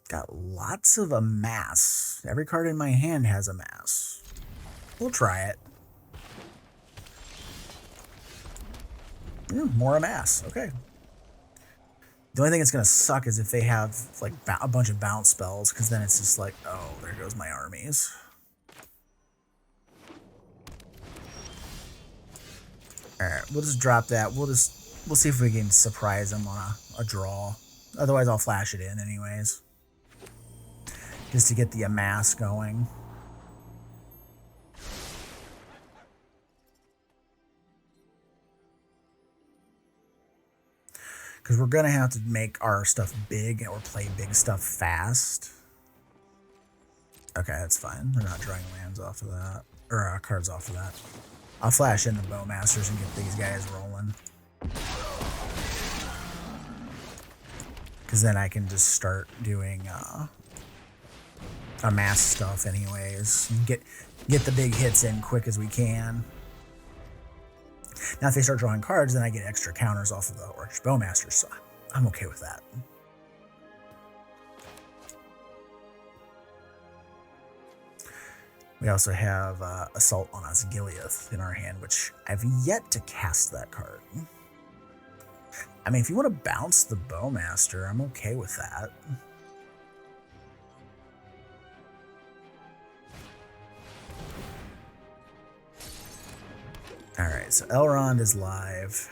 Got lots of Amass. Every card in my hand has Amass. We'll try it. More Amass. Okay. The only thing that's going to suck is if they have like a bunch of bounce spells, because then it's just like, oh, there goes my armies. Alright, we'll just drop that. We'll see if we can surprise them on a draw. Otherwise, I'll flash it in anyways. Just to get the Amass going. Because we're going to have to make our stuff big or play big stuff fast. Okay, that's fine. They're not drawing lands off of that. Or cards off of that. I'll flash in the Bowmasters and get these guys rolling. Because then I can just start doing Amass stuff anyways. And get the big hits in quick as we can. Now if they start drawing cards, then I get extra counters off of the Orcish Bowmasters, so I'm okay with that. We also have Assault on Osgiliath in our hand, which I've yet to cast that card. I mean, if you want to bounce the Bowmaster, I'm okay with that. Alright, so Elrond is live.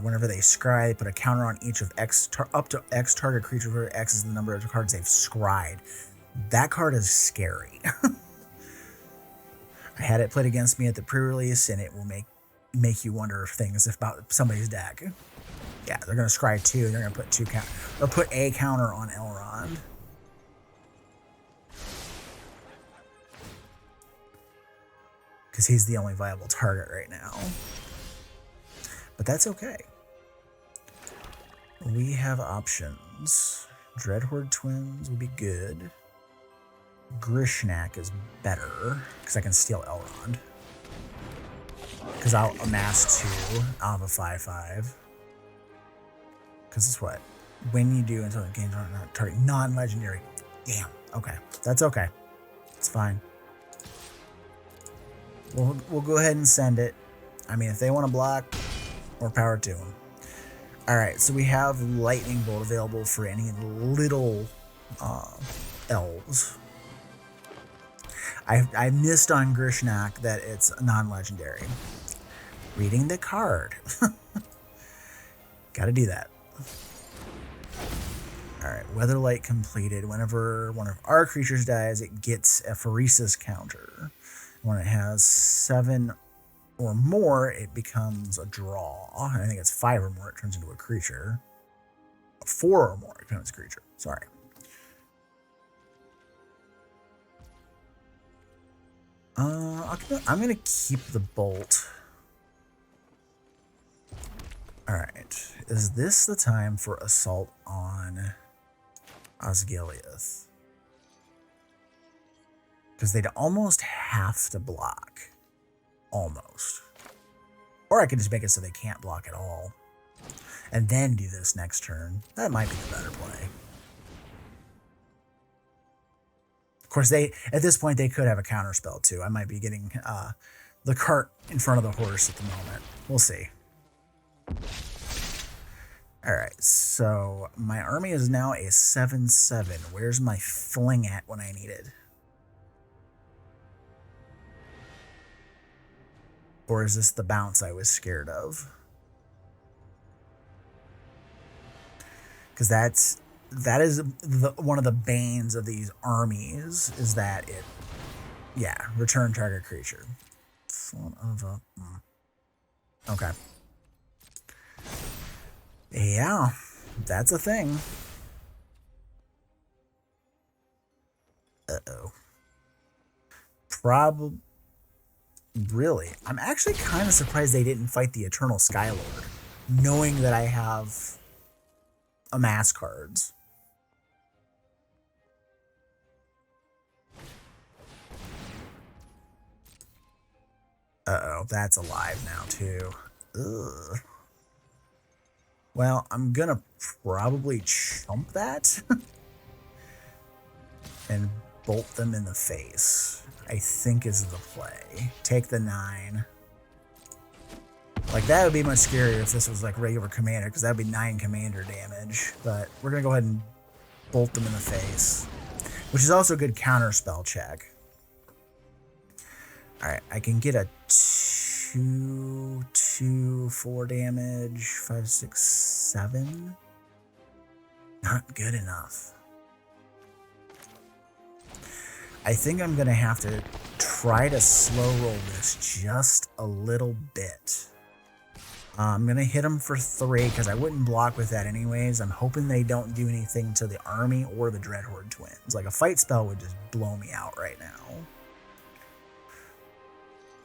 Whenever they scry, they put a counter on each of up to X target creature where X is the number of cards they've scried. That card is scary. I had it played against me at the pre-release, and it will make you wonder things about somebody's deck. Yeah, they're gonna scry 2. They're gonna put a counter on Elrond. Because he's the only viable target right now. But that's okay. We have options. Dreadhorde Twins would be good. Grishnak is better, because I can steal Elrond. Because I'll amass 2. I'll have a 5/5. Because it's what? When you do until the game's not target non-legendary. Damn. Okay. That's okay. It's fine. We'll go ahead and send it. I mean, if they want to block, more power to them. Alright, so we have Lightning Bolt available for any little elves. I missed on Grishnak that it's non-legendary. Reading the card. Gotta do that. Alright, Weatherlight completed. Whenever one of our creatures dies, it gets a Pheresis counter. When it has 7 or more, it becomes a draw. I think it's 5 or more, it turns into a creature. 4 or more, it becomes a creature. Sorry. I'm going to keep the bolt. Alright. Is this the time for Assault on Osgiliath? Because they'd almost have to block. Almost. Or I could just make it so they can't block at all. And then do this next turn. That might be the better play. Of course, at this point, they could have a counterspell too. I might be getting the cart in front of the horse at the moment. We'll see. Alright, so my army is now a 7/7. Where's my fling at when I need it? Or is this the bounce I was scared of? Because that is one of the banes of these armies, is that it, yeah, return target creature. Son of a... Okay. Yeah, that's a thing. Uh-oh. Probably... Really? I'm actually kind of surprised they didn't fight the Eternal Skylord, knowing that I have Amass cards. Uh-oh, that's alive now, too. Ugh. Well, I'm gonna probably chump that and bolt them in the face. I think is the play. Take the 9. Like, that would be much scarier if this was like regular commander, because that would be 9 commander damage. But we're going to go ahead and bolt them in the face, which is also a good counter spell check. Alright, I can get a 2, 4 damage, 5, 6, 7. Not good enough. I think I'm going to have to try to slow roll this just a little bit. I'm going to hit them for 3 because I wouldn't block with that anyways. I'm hoping they don't do anything to the army or the Dreadhorde twins. Like, a fight spell would just blow me out right now.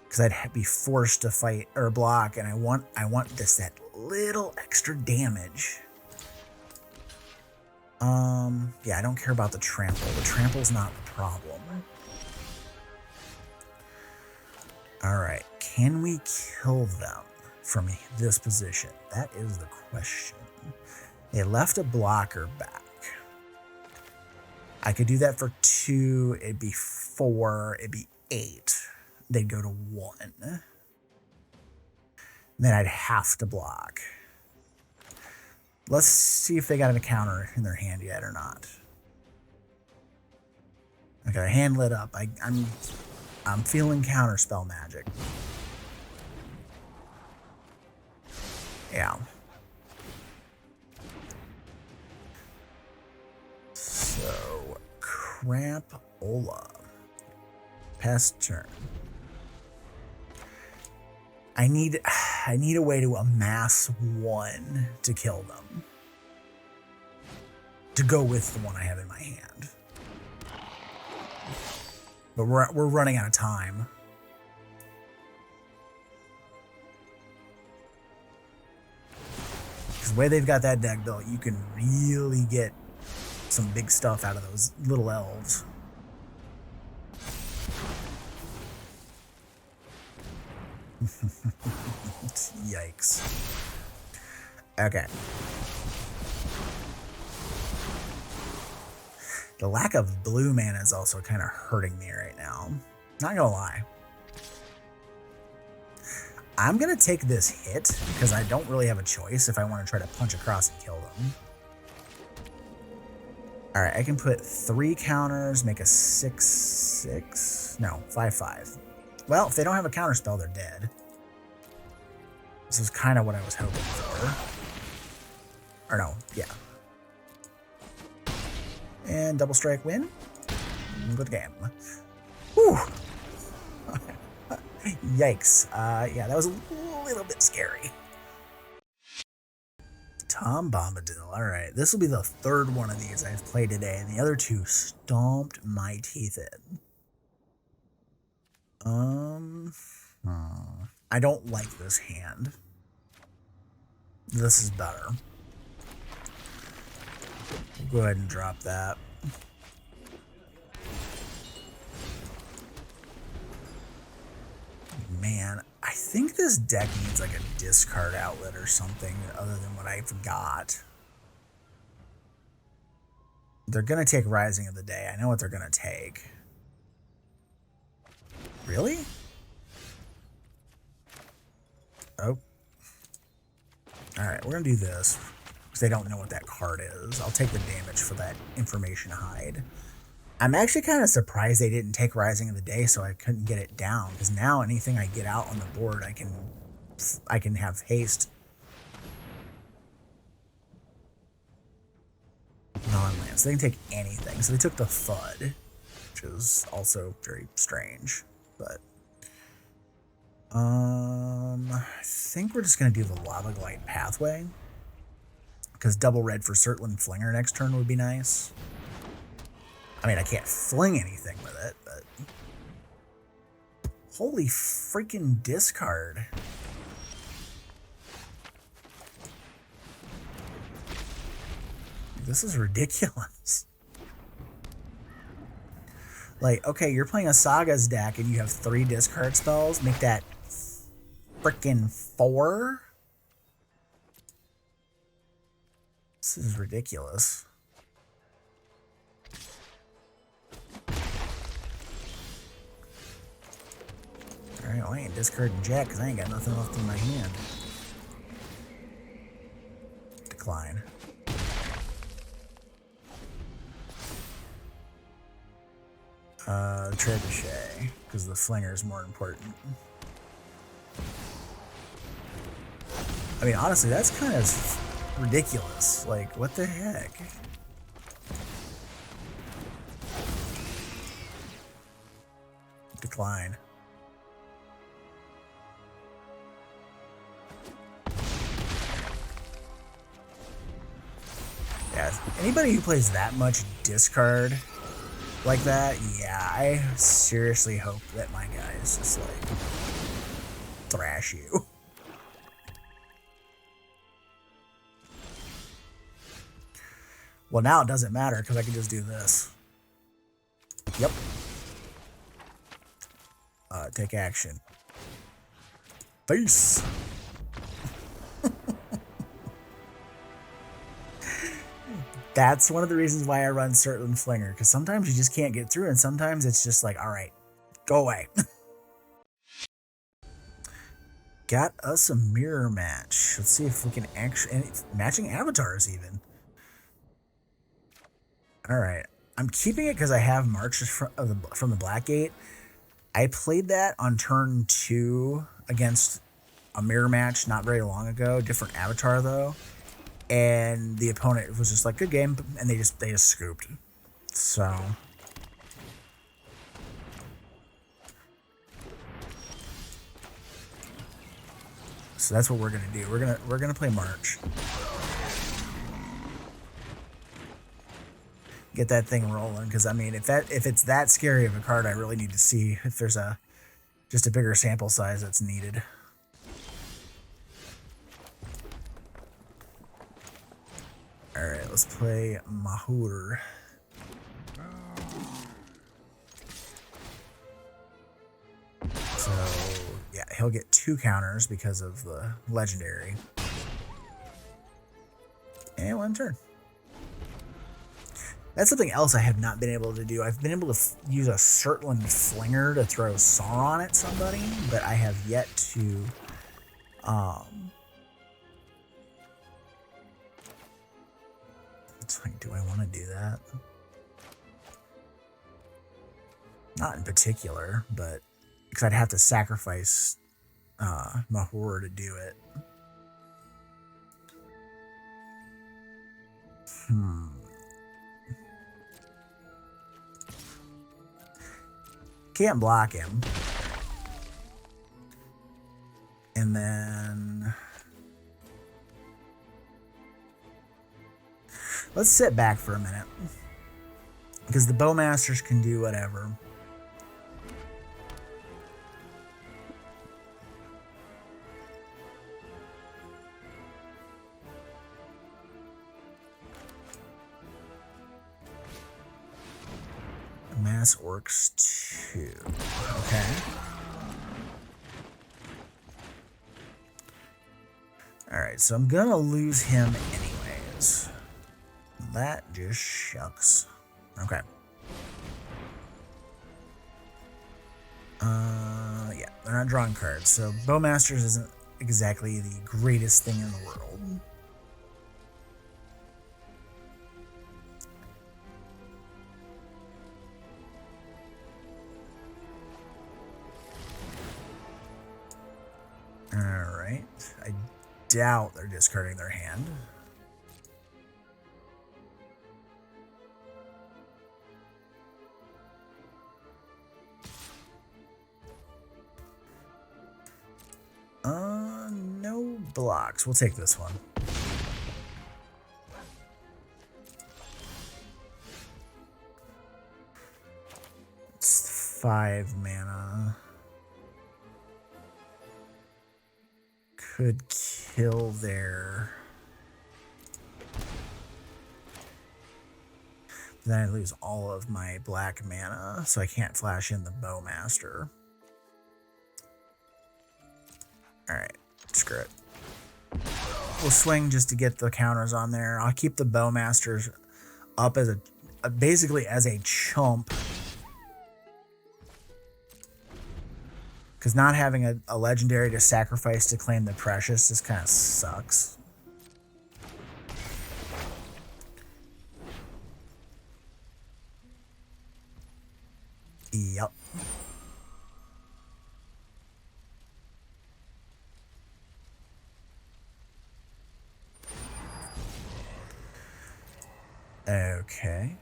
Because I'd be forced to fight or block, and I want that little extra damage. Yeah, I don't care about the trample. The trample's not the problem. Alright, can we kill them from this position? That is the question. They left a blocker back. I could do that for 2, it'd be 4, it'd be 8. They'd go to 1. Then I'd have to block. Let's see if they got a counter in their hand yet or not. Okay, hand lit up. I'm feeling counter spell magic. Yeah. So, Crapola. Past turn. I need a way to amass 1 to kill them. To go with the one I have in my hand. But we're running out of time. Because the way they've got that deck built, you can really get some big stuff out of those little elves. Yikes. Okay. The lack of blue mana is also kind of hurting me right now. Not gonna lie. I'm gonna take this hit because I don't really have a choice if I want to try to punch across and kill them. Alright, I can put 3 counters, make a 6/6. No, 5/5. Well, if they don't have a counter spell, they're dead. This is kind of what I was hoping for. Or no, yeah. And double strike win. Good game. Whew. Yikes. Yeah, that was a little bit scary. Tom Bombadil. Alright, this will be the third one of these I've played today, and the other two stomped my teeth in. I don't like this hand. This is better. Go ahead and drop that. Man, I think this deck needs like a discard outlet or something other than what I've got. They're going to take Rising of the Day. I know what they're going to take. Really? Oh. Alright, we're going to do this. Because they don't know what that card is. I'll take the damage for that information hide. I'm actually kind of surprised they didn't take Rising of the Day so I couldn't get it down. Because now anything I get out on the board, I can have haste. Non-lands. They can take anything. So they took the Thud. Which is also very strange. But I think we're just going to do the Lava Glide Pathway. Because double red for Surtland Flinger next turn would be nice. I mean, I can't fling anything with it, but... Holy freaking discard. This is ridiculous. Like, okay, you're playing a Saga's deck and you have 3 discard spells. Make that freaking 4? This is ridiculous. Alright, well, I ain't discarding Jack because I ain't got nothing left in my hand. Decline. Trebuchet, because the Flinger is more important. I mean, honestly, that's kind of ridiculous. Like, what the heck? Decline. Yeah, anybody who plays that much discard like that, yeah, I seriously hope that my guys just, like, thrash you. Well, now it doesn't matter because I can just do this. Yep. Take action. Peace. That's one of the reasons why I run Surtland Flinger, because sometimes you just can't get through, and sometimes it's just like, all right, go away. Got us a mirror match. Let's see if we can actually... matching avatars, even. All right. I'm keeping it because I have March from the Black Gate. I played that on turn 2 against a mirror match not very long ago. Different avatar, though. And the opponent was just like, good game, and they just scooped. So that's what we're gonna do. We're gonna play March. Get that thing rolling, because I mean, if it's that scary of a card, I really need to see if there's just a bigger sample size that's needed. Alright, let's play Mahur. So, yeah, he'll get 2 counters because of the legendary. And 1 turn. That's something else I have not been able to do. I've been able to use a Surtland Flinger to throw Sauron at somebody, but I have yet to it's like, do I want to do that? Not in particular, but because I'd have to sacrifice Mahor to do it. Can't block him. And then let's sit back for a minute, because the Bowmasters can do whatever. Amass Orcs 2. Okay. Alright, so I'm gonna lose him anyways. That just shucks. Okay. Yeah, they're not drawing cards, so Bowmasters isn't exactly the greatest thing in the world. Alright, I doubt they're discarding their hand. No blocks. We'll take this one. It's 5 mana. Could kill their... Then I lose all of my black mana, so I can't flash in the Bowmaster. Alright, screw it. We'll swing just to get the counters on there. I'll keep the Bowmasters up as basically as a chump. Because not having a legendary to sacrifice to claim the precious just kind of sucks. Yep. Okay.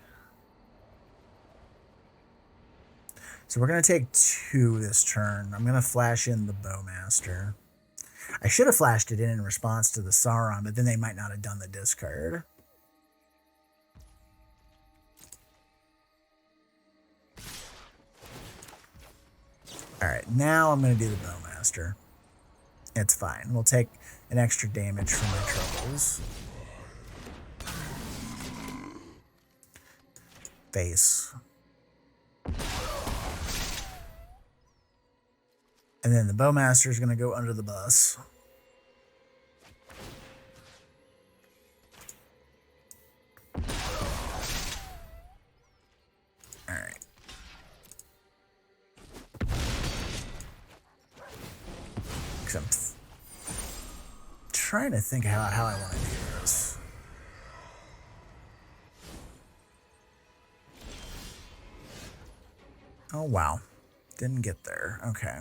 So we're going to take 2 this turn. I'm going to flash in the Bowmaster. I should have flashed it in response to the Sauron, but then they might not have done the discard. Alright, now I'm going to do the Bowmaster. It's fine. We'll take an extra damage for my troubles. Face. And then the Bowmaster is going to go under the bus. Alright. Because I'm trying to think how I want to do this. Oh, wow. Didn't get there. Okay.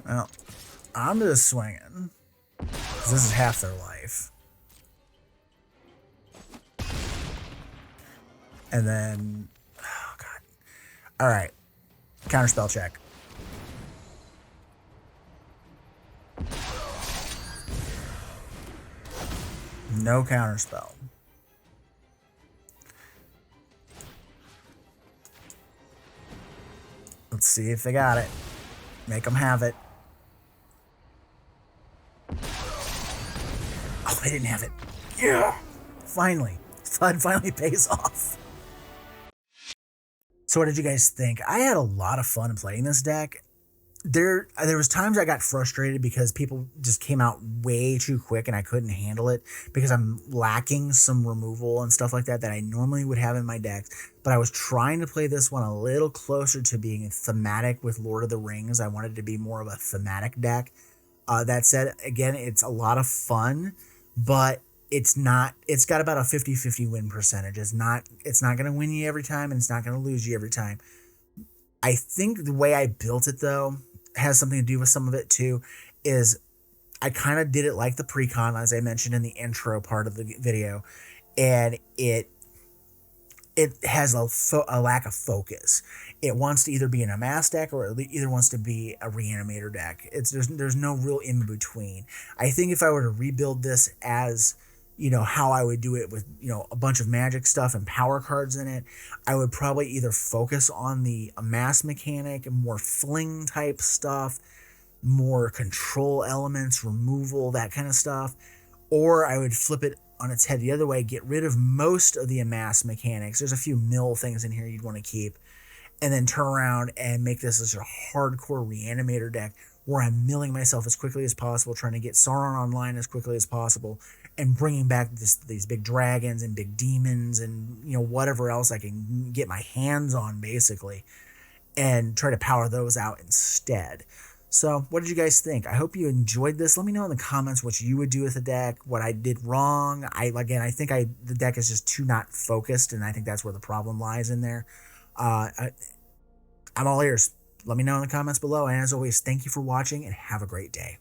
Well, I'm just swinging. Because this is half their life. And then... Oh, God. Alright. Counterspell check. No counterspell. Let's see if they got it. Make them have it. Oh, they didn't have it. Yeah! Finally. Fun finally pays off. So what did you guys think? I had a lot of fun playing this deck. there was times I got frustrated because people just came out way too quick and I couldn't handle it because I'm lacking some removal and stuff like that I normally would have in my decks. But I was trying to play this one a little closer to being thematic with Lord of the Rings. I wanted to be more of a thematic deck. That said, again, it's a lot of fun, but it's got about a 50-50 win percentage. It's not going to win you every time, and it's not going to lose you every time. I think the way I built it, though, has something to do with some of it too, is I kind of did it like the precon, as I mentioned in the intro part of the video, and it has a lack of focus. It wants to either be an Amass deck or it either wants to be a Reanimator deck. There's no real in between. I think if I were to rebuild this as, you know, how I would do it with, you know, a bunch of magic stuff and power cards in it, I would probably either focus on the Amass mechanic and more fling type stuff, more control elements, removal, that kind of stuff, or I would flip it on its head the other way, get rid of most of the Amass mechanics. There's a few mill things in here you'd want to keep, and then turn around and make this as a hardcore Reanimator deck where I'm milling myself as quickly as possible, trying to get Sauron online as quickly as possible, and bringing back these big dragons and big demons and, you know, whatever else I can get my hands on, basically, and try to power those out instead. So what did you guys think? I hope you enjoyed this. Let me know in the comments what you would do with the deck, what I did wrong. I think the deck is just too not focused, and I think that's where the problem lies in there. I'm all ears. Let me know in the comments below. And as always, thank you for watching and have a great day.